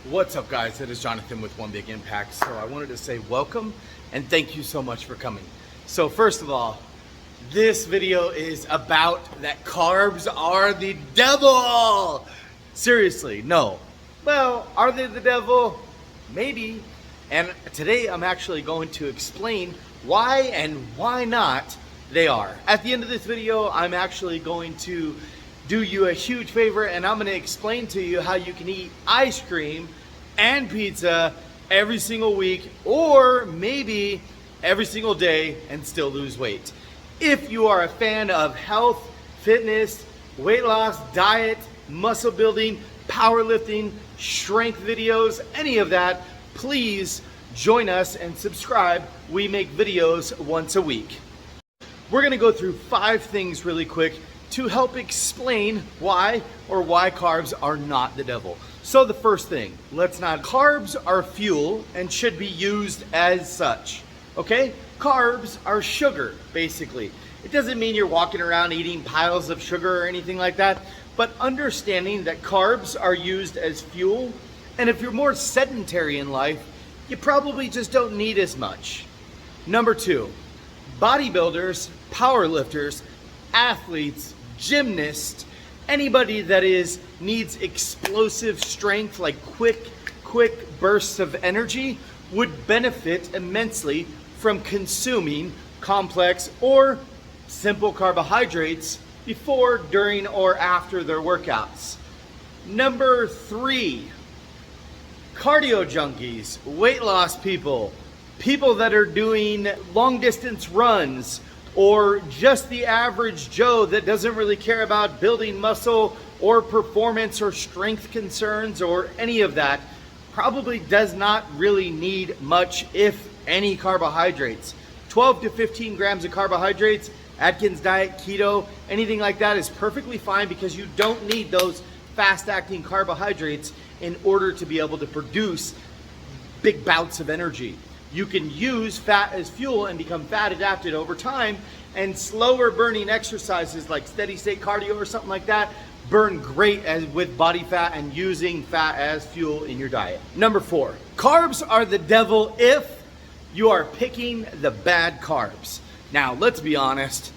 What's up, guys? It is Jonathan with One Big Impact. So I wanted to say welcome and thank you so much for coming. So first of all, this video is about that carbs are the devil. Seriously, no. Well, are they the devil? Maybe. And today I'm actually going to explain why and why not they are. At the end of this video, I'm actually going to do you a huge favor and I'm going to explain to you how you can eat ice cream and pizza every single week, or maybe every single day, and still lose weight. If you are a fan of health, fitness, weight loss, diet, muscle building, powerlifting, strength videos, any of that, please join us and subscribe. We make videos once a week. We're going to go through 5 things really quick to help explain why carbs are not the devil. So the first thing, carbs are fuel and should be used as such, okay? Carbs are sugar, basically. It doesn't mean you're walking around eating piles of sugar or anything like that, but understanding that carbs are used as fuel, and if you're more sedentary in life, you probably just don't need as much. Number 2, bodybuilders, powerlifters, athletes, gymnasts, anybody that needs explosive strength, like quick bursts of energy, would benefit immensely from consuming complex or simple carbohydrates before, during, or after their workouts. Number 3, cardio junkies, weight loss people that are doing long distance runs, or just the average Joe that doesn't really care about building muscle or performance or strength concerns or any of that, probably does not really need much, if any, carbohydrates. 12 to 15 grams of carbohydrates, Atkins diet, keto, anything like that is perfectly fine, because you don't need those fast-acting carbohydrates in order to be able to produce big bouts of energy. You can use fat as fuel and become fat adapted over time, and slower burning exercises like steady state cardio or something like that burn great with body fat and using fat as fuel in your diet. Number 4, carbs are the devil if you are picking the bad carbs. Now, let's be honest.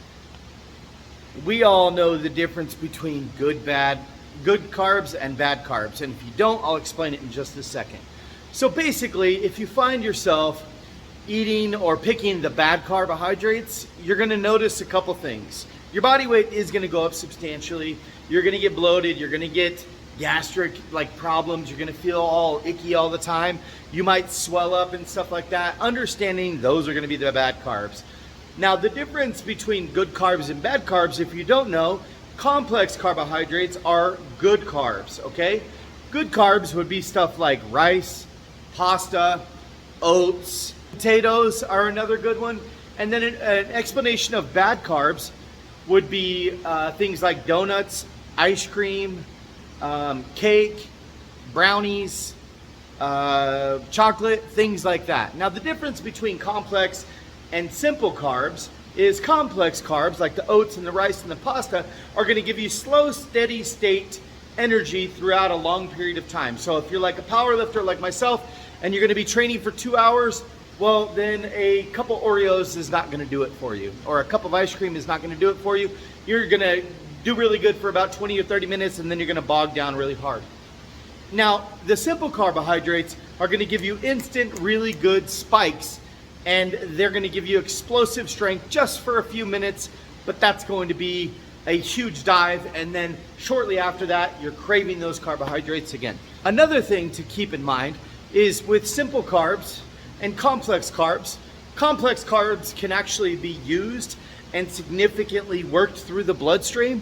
We all know the difference between good carbs and bad carbs. And if you don't, I'll explain it in just a second. So basically, if you find yourself eating or picking the bad carbohydrates, you're going to notice a couple things. Your body weight is going to go up substantially. You're going to get bloated. You're going to get gastric problems. You're going to feel all icky all the time. You might swell up and stuff like that. Understanding those are going to be the bad carbs. Now, the difference between good carbs and bad carbs, if you don't know, complex carbohydrates are good carbs, okay? Good carbs would be stuff like rice, pasta, oats. Potatoes are another good one. And then an explanation of bad carbs would be things like donuts, ice cream, cake, brownies, chocolate, things like that. Now, the difference between complex and simple carbs is complex carbs, like the oats and the rice and the pasta, are going to give you slow, steady state energy throughout a long period of time. So if you're like a power lifter like myself and you're going to be training for 2 hours, well, then a couple Oreos is not going to do it for you, or a cup of ice cream is not going to do it for you. You're going to do really good for about 20 or 30 minutes, and then you're going to bog down really hard. Now, the simple carbohydrates are going to give you instant, really good spikes, and they're going to give you explosive strength just for a few minutes, but that's going to be a huge dive, and then shortly after that, you're craving those carbohydrates again. Another thing to keep in mind is with simple carbs and complex carbs can actually be used and significantly worked through the bloodstream.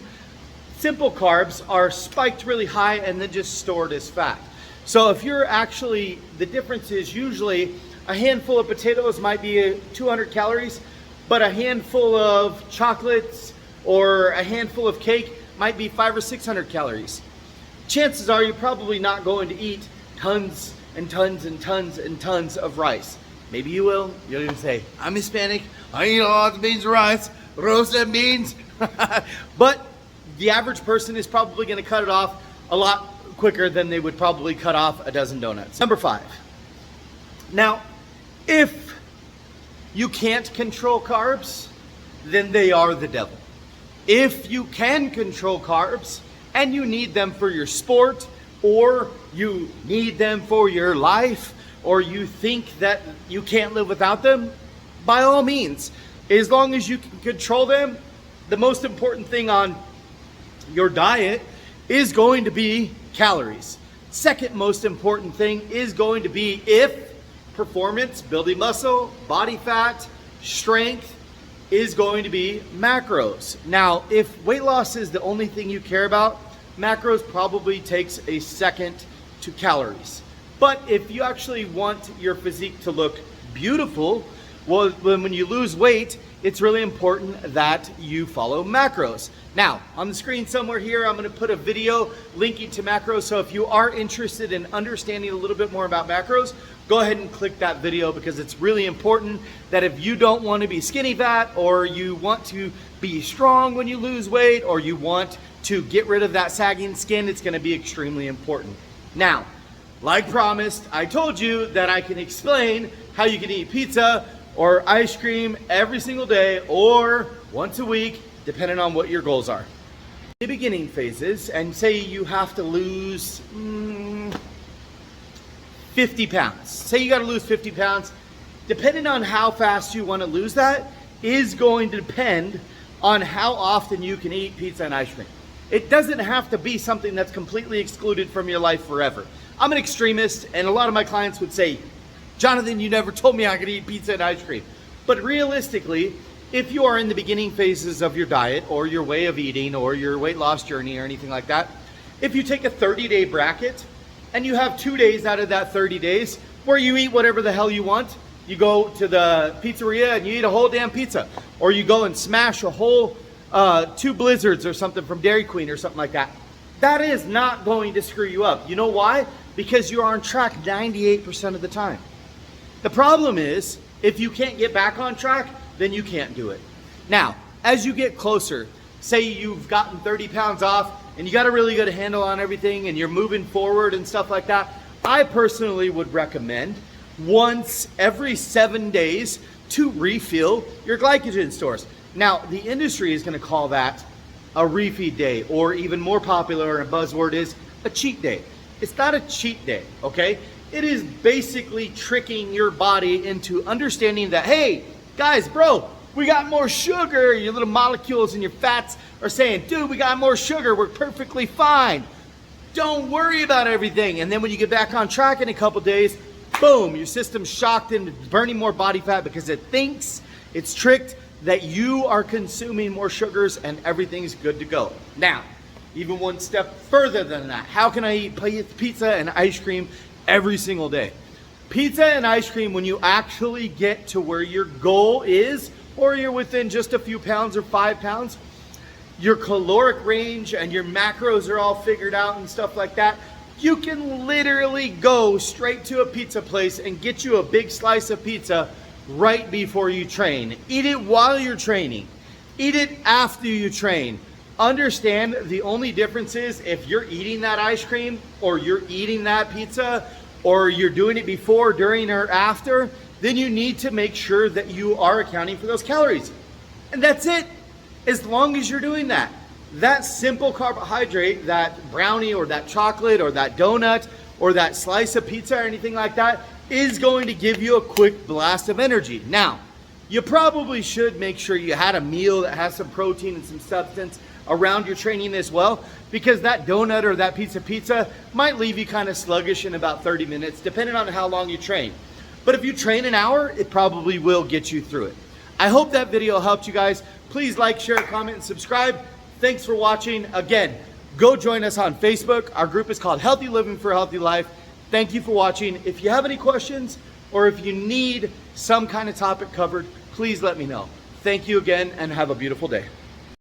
Simple carbs are spiked really high and then just stored as fat. So if you're the difference is usually a handful of potatoes might be 200 calories, but a handful of chocolates or a handful of cake might be 500 or 600 calories. Chances are you're probably not going to eat tons and tons and tons and tons of rice. Maybe you will. You'll even say, I'm Hispanic, I eat a lot of beans and rice, roasted beans. But the average person is probably going to cut it off quicker than they would probably cut off a dozen donuts. Number 5. Now, if you can't control carbs, then they are the devil. If you can control carbs and you need them for your sport, or you need them for your life, or you think that you can't live without them, by all means, as long as you can control them. The most important thing on your diet is going to be calories. Second most important thing is going to be if performance, building muscle, body fat, strength is going to be macros. Now, if weight loss is the only thing you care about, macros probably takes a second to calories. But if you actually want your physique to look beautiful, well, when you lose weight, it's really important that you follow macros. Now, on the screen somewhere here, I'm gonna put a video linking to macros. So if you are interested in understanding a little bit more about macros, go ahead and click that video, because it's really important that if you don't want to be skinny fat, or you want to be strong when you lose weight, or you want to get rid of that sagging skin, it's gonna be extremely important. Now, like promised, I told you that I can explain how you can eat pizza or ice cream every single day or once a week, depending on what your goals are. The beginning phases, and say you have to lose 50 pounds. Say you gotta lose 50 pounds. Depending on how fast you wanna lose that is going to depend on how often you can eat pizza and ice cream. It doesn't have to be something that's completely excluded from your life forever. I'm an extremist, and a lot of my clients would say, Jonathan, you never told me I could eat pizza and ice cream. But realistically, if you are in the beginning phases of your diet or your way of eating or your weight loss journey or anything like that, if you take a 30-day bracket and you have 2 days out of that 30 days where you eat whatever the hell you want, you go to the pizzeria and you eat a whole damn pizza, or you go and smash a whole 2 Blizzards or something from Dairy Queen or something like that, that is not going to screw you up. You know why? Because you are on track 98% of the time. The problem is, if you can't get back on track, then you can't do it. Now, as you get closer, say you've gotten 30 pounds off and you got a really good handle on everything and you're moving forward and stuff like that, I personally would recommend once every 7 days to refill your glycogen stores. Now, the industry is gonna call that a refeed day, or even more popular, a buzzword is a cheat day. It's not a cheat day, okay? It is basically tricking your body into understanding that, hey, guys, bro, we got more sugar. Your little molecules and your fats are saying, dude, we got more sugar. We're perfectly fine. Don't worry about everything. And then when you get back on track in a couple days, boom, your system's shocked into burning more body fat because it thinks it's tricked that you are consuming more sugars and everything's good to go. Now, even one step further than that, how can I eat pizza and ice cream every single day? Pizza and ice cream, when you actually get to where your goal is, or you're within just a few pounds or 5 pounds, your caloric range and your macros are all figured out and stuff like that, you can literally go straight to a pizza place and get you a big slice of pizza right before you train. Eat it while you're training. Eat it after you train. Understand the only difference is if you're eating that ice cream or you're eating that pizza or you're doing it before, during, or after, then you need to make sure that you are accounting for those calories. And that's it. As long as you're doing that. That simple carbohydrate, that brownie or that chocolate or that donut or that slice of pizza or anything like that is going to give you a quick blast of energy. Now, you probably should make sure you had a meal that has some protein and some substance around your training as well, because that donut or that pizza might leave you kind of sluggish in about 30 minutes, depending on how long you train. But if you train an hour, it probably will get you through it. I hope that video helped you guys. Please like, share, comment, and subscribe. Thanks for watching. Again, go join us on Facebook. Our group is called Healthy Living for a Healthy Life. Thank you for watching. If you have any questions or if you need some kind of topic covered, please let me know. Thank you again and have a beautiful day.